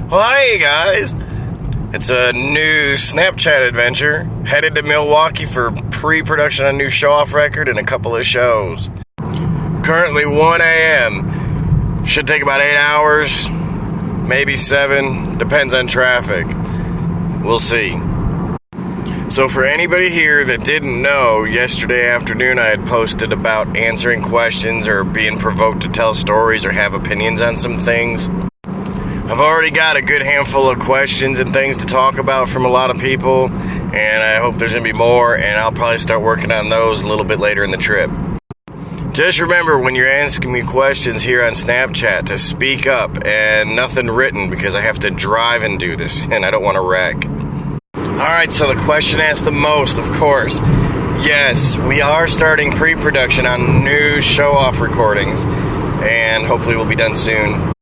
Well, hey guys, it's a new Snapchat adventure, headed to Milwaukee for pre-production on a new Showoff record and a couple of shows. Currently 1 a.m. Should take about 8 hours, maybe 7, depends on traffic. We'll see. So for anybody here that didn't know, yesterday afternoon I had posted about answering questions or being provoked to tell stories or have opinions on some things. I've already got a good handful of questions and things to talk about from a lot of people, and I hope there's going to be more, and I'll probably start working on those a little bit later in the trip. Just remember when you're asking me questions here on Snapchat to speak up, and nothing written because I have to drive and do this, and I don't want to wreck. Alright, so the question asked the most, of course. Yes, we are starting pre-production on new Showoff recordings, and hopefully we'll be done soon.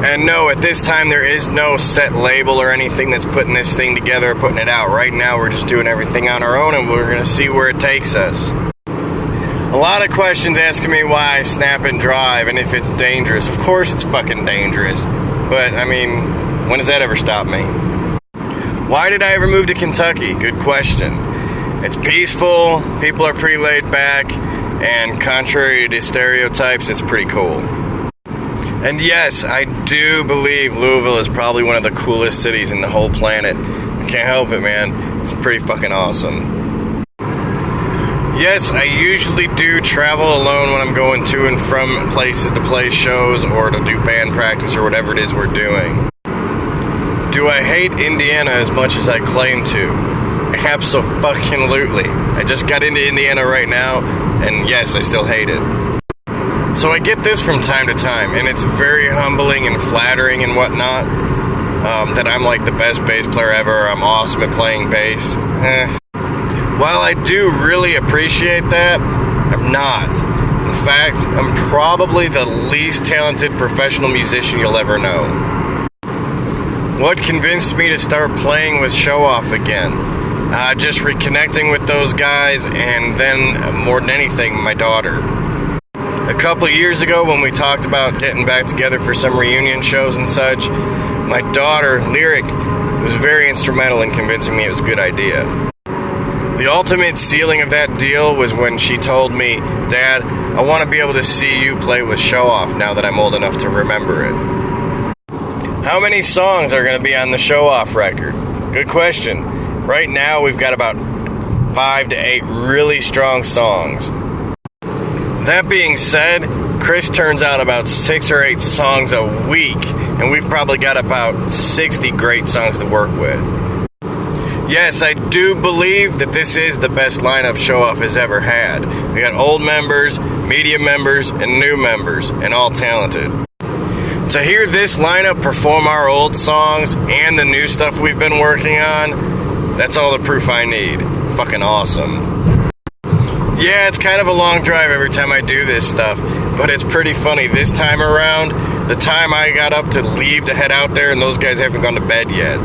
And no, at this time there is no set label or anything that's putting this thing together or putting it out. Right now we're just doing everything on our own and we're going to see where it takes us. A lot of questions asking me why I snap and drive and if it's dangerous. Of course it's fucking dangerous. But, I mean, when does that ever stop me? Why did I ever move to Kentucky? Good question. It's peaceful, people are pretty laid back, and contrary to stereotypes, it's pretty cool. And yes, I do believe Louisville is probably one of the coolest cities in the whole planet. I can't help it, man. It's pretty fucking awesome. Yes, I usually do travel alone when I'm going to and from places to play shows or to do band practice or whatever it is we're doing. Do I hate Indiana as much as I claim to? Abso-fucking-lutely. I just got into Indiana right now, and yes, I still hate it. So I get this from time to time, and it's very humbling and flattering and whatnot, that I'm like the best bass player ever, I'm awesome at playing bass. While I do really appreciate that, I'm not. In fact, I'm probably the least talented professional musician you'll ever know. What convinced me to start playing with Showoff again? Just reconnecting with those guys, and then, more than anything, my daughter. A couple of years ago when we talked about getting back together for some reunion shows and such, my daughter, Lyric, was very instrumental in convincing me it was a good idea. The ultimate sealing of that deal was when she told me, "Dad, I want to be able to see you play with Showoff now that I'm old enough to remember it." How many songs are going to be on the Showoff record? Good question. Right now we've got about 5 to 8 really strong songs. That being said, Chris turns out about 6 or 8 songs a week, and we've probably got about 60 great songs to work with. Yes, I do believe that this is the best lineup Showoff has ever had. We got old members, medium members, and new members, and all talented. To hear this lineup perform our old songs and the new stuff we've been working on, that's all the proof I need. Fucking awesome. Yeah, it's kind of a long drive every time I do this stuff, but it's pretty funny. This time around, the time I got up to leave to head out there and those guys haven't gone to bed yet.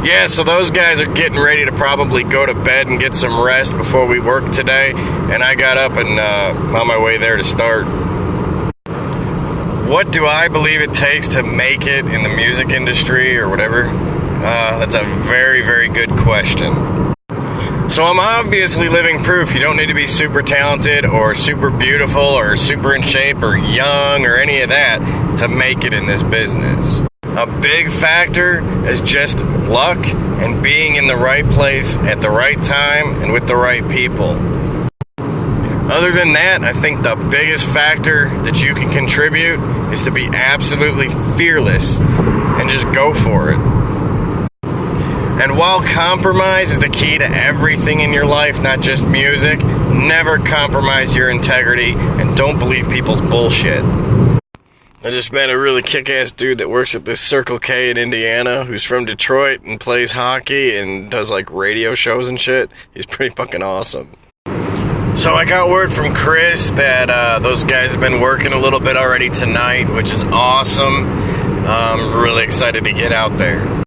Yeah, so those guys are getting ready to probably go to bed and get some rest before we work today, and I got up and on my way there to start. What do I believe it takes to make it in the music industry or whatever? That's a very, very good question. So I'm obviously living proof you don't need to be super talented or super beautiful or super in shape or young or any of that to make it in this business. A big factor is just luck and being in the right place at the right time and with the right people. Other than that, I think the biggest factor that you can contribute is to be absolutely fearless and just go for it. And while compromise is the key to everything in your life, not just music, never compromise your integrity and don't believe people's bullshit. I just met a really kick-ass dude that works at this Circle K in Indiana who's from Detroit and plays hockey and does like radio shows and shit. He's pretty fucking awesome. So I got word from Chris that those guys have been working a little bit already tonight, which is awesome. I'm really excited to get out there.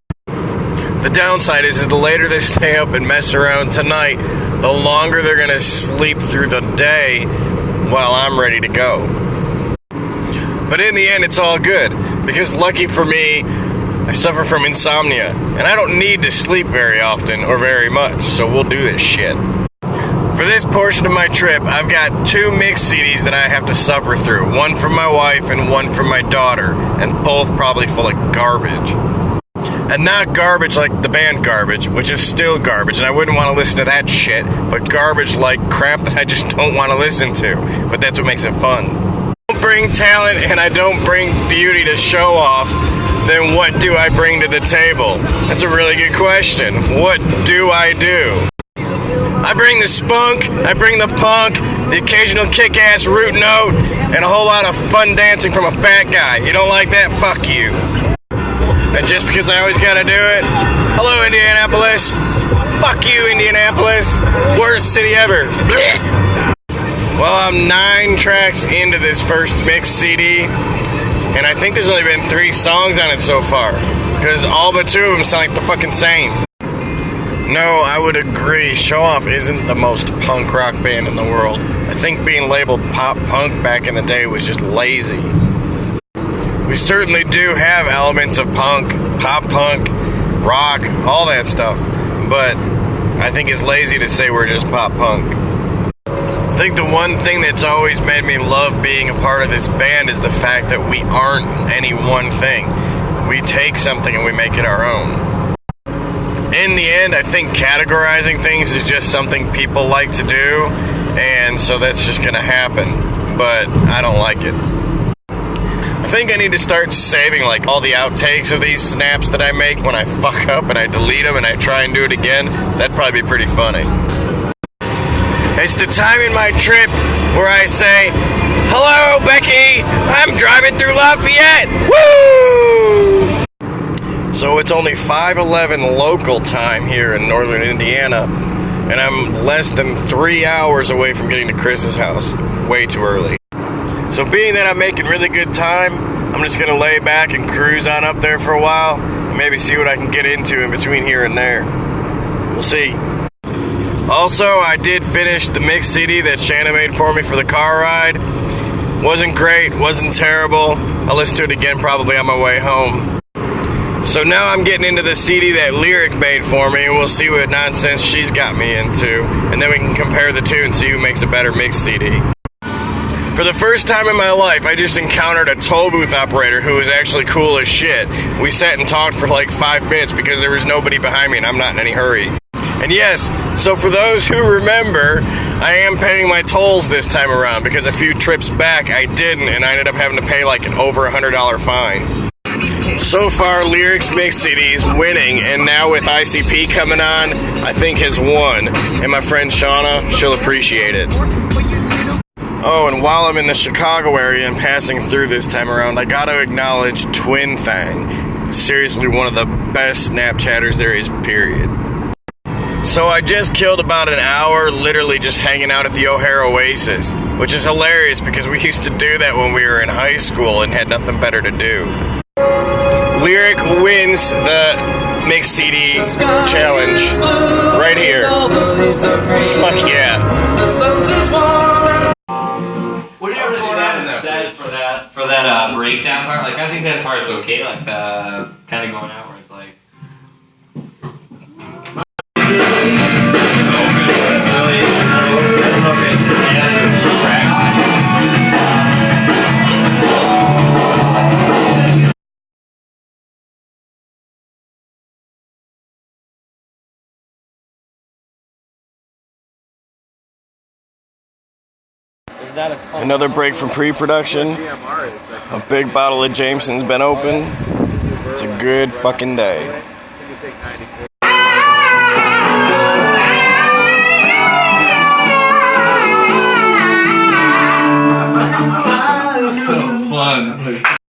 The downside is the later they stay up and mess around tonight, the longer they're going to sleep through the day while I'm ready to go. But in the end, it's all good, because lucky for me, I suffer from insomnia, and I don't need to sleep very often or very much, so we'll do this shit. For this portion of my trip, I've got 2 mix CDs that I have to suffer through. One from my wife and one from my daughter, and both probably full of garbage. And not garbage like the band Garbage, which is still garbage, and I wouldn't want to listen to that shit, but garbage like crap that I just don't want to listen to. But that's what makes it fun. I don't bring talent and I don't bring beauty to show off, then what do I bring to the table? That's a really good question. What do I do? I bring the spunk, I bring the punk, the occasional kick-ass root note, and a whole lot of fun dancing from a fat guy. You don't like that? Fuck you. And just because I always gotta do it, hello Indianapolis, fuck you Indianapolis, worst city ever. Well, I'm 9 tracks into this first mix CD, and I think there's only been 3 songs on it so far, because all but 2 of them sound like the fucking same. No, I would agree, Showoff isn't the most punk rock band in the world. I think being labeled pop punk back in the day was just lazy. We certainly do have elements of punk, pop punk, rock, all that stuff, but I think it's lazy to say we're just pop punk. I think the one thing that's always made me love being a part of this band is the fact that we aren't any one thing. We take something and we make it our own. In the end, I think categorizing things is just something people like to do, and so that's just gonna happen, but I don't like it. I think I need to start saving like all the outtakes of these snaps that I make when I fuck up and I delete them and I try and do it again. That'd probably be pretty funny. It's the time in my trip where I say, hello, Becky, I'm driving through Lafayette, woo! So it's only 5:11 local time here in northern Indiana, and I'm less than 3 hours away from getting to Chris's house. Way too early. So being that I'm making really good time, I'm just going to lay back and cruise on up there for a while, and maybe see what I can get into in between here and there. We'll see. Also, I did finish the mix CD that Shanna made for me for the car ride. Wasn't great, wasn't terrible. I'll listen to it again probably on my way home. So now I'm getting into the CD that Lyric made for me, and we'll see what nonsense she's got me into, and then we can compare the two and see who makes a better mix CD. For the first time in my life, I just encountered a toll booth operator who was actually cool as shit. We sat and talked for like 5 minutes because there was nobody behind me and I'm not in any hurry. And yes, so for those who remember, I am paying my tolls this time around because a few trips back I didn't, and I ended up having to pay like an over $100 fine. So far, Lyrics Mix CD is winning, and now with ICP coming on, I think has won. And my friend Shauna, she'll appreciate it. Oh, and while I'm in the Chicago area and passing through this time around, I gotta acknowledge Twin Thang. Seriously, one of the best Snapchatters there is, period. So I just killed about an hour literally just hanging out at the O'Hare Oasis, which is hilarious because we used to do that when we were in high school and had nothing better to do. Lyric wins the Mix CD challenge right here. Fuck yeah. What do you really have instead for that breakdown part? Like, I think that part's okay, like the kind of going out where it's like. Another break from pre-production. A big bottle of Jameson's been open. It's a good fucking day.